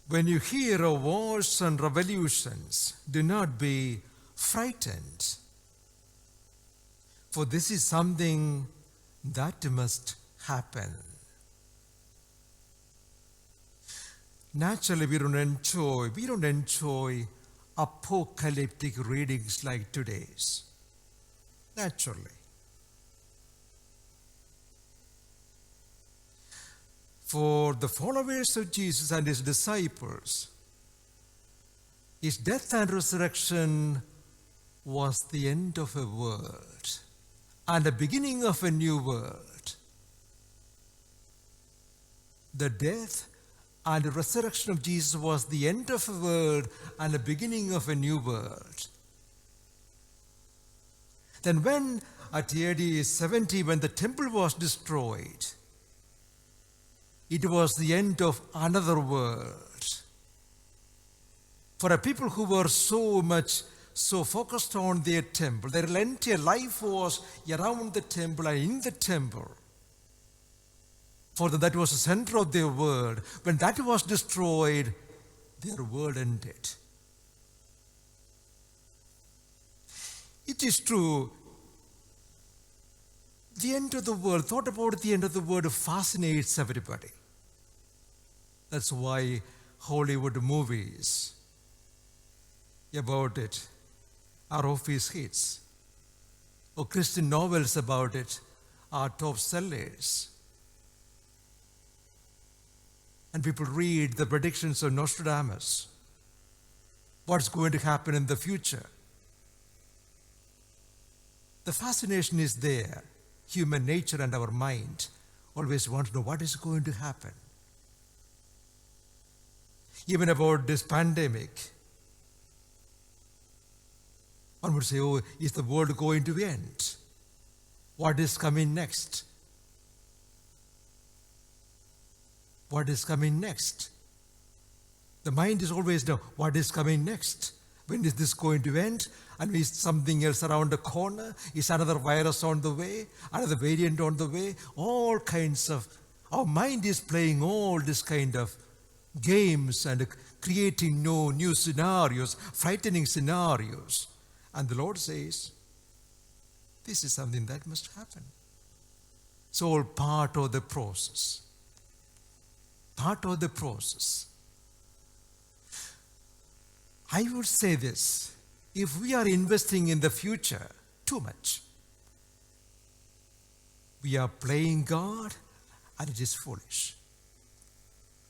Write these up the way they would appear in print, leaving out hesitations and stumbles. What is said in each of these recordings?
When you hear of wars and revolutions, do not be frightened, for this is something that must happen. Naturally, we don't enjoy apocalyptic readings like today's. Naturally. For the followers of Jesus and his disciples, his death and resurrection was the end of a world and the beginning of a new world. The death and the resurrection of Jesus was the end of a world and the beginning of a new world. Then when at AD 70, when the temple was destroyed, it was the end of another world. For a people who were so focused on their temple, their entire life was around the temple and in the temple. For them, that was the center of their world. When that was destroyed, their world ended. It is true, the end of the world, thought about the end of the world fascinates everybody. That's why Hollywood movies about it are office hits, or Christian novels about it are top sellers. And people read the predictions of Nostradamus, what's going to happen in the future. The fascination is there. Human nature and our mind always want to know what is going to happen. Even about this pandemic, one would say, oh, is the world going to end? What is coming next? What is coming next? The mind is always know what is coming next. When is this going to end? And is something else around the corner? Is another virus on the way? Another variant on the way? All kinds of, our mind is playing all this kind of games and creating new scenarios, frightening scenarios. And the Lord says, this is something that must happen. It's all part of the process. Part of the process. I would say this, if we are investing in the future too much, we are playing God and it is foolish.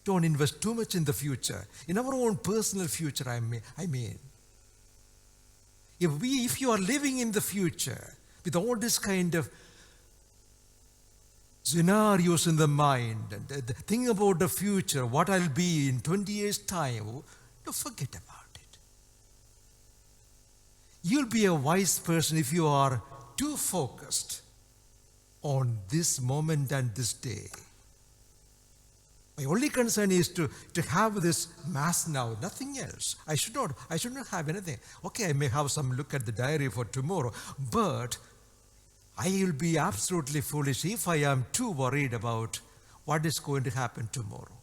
Don't invest too much in the future, in our own personal future, I mean. If you are living in the future with all this kind of scenarios in the mind, and think about the future, what I'll be in 20 years' time, don't forget about it. You'll be a wise person if you are too focused on this moment and this day. My only concern is to have this mass now, nothing else. I should not have anything. Okay, I may have some look at the diary for tomorrow, but I will be absolutely foolish if I am too worried about what is going to happen tomorrow.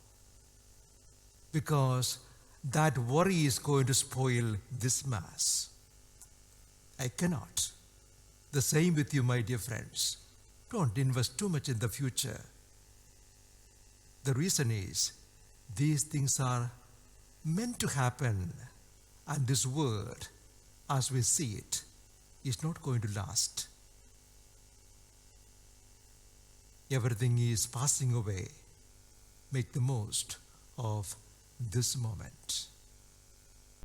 Because that worry is going to spoil this mass. I cannot. The same with you, my dear friends. Don't invest too much in the future. The reason is, these things are meant to happen, and this world, as we see it, is not going to last. Everything is passing away. Make the most of this moment.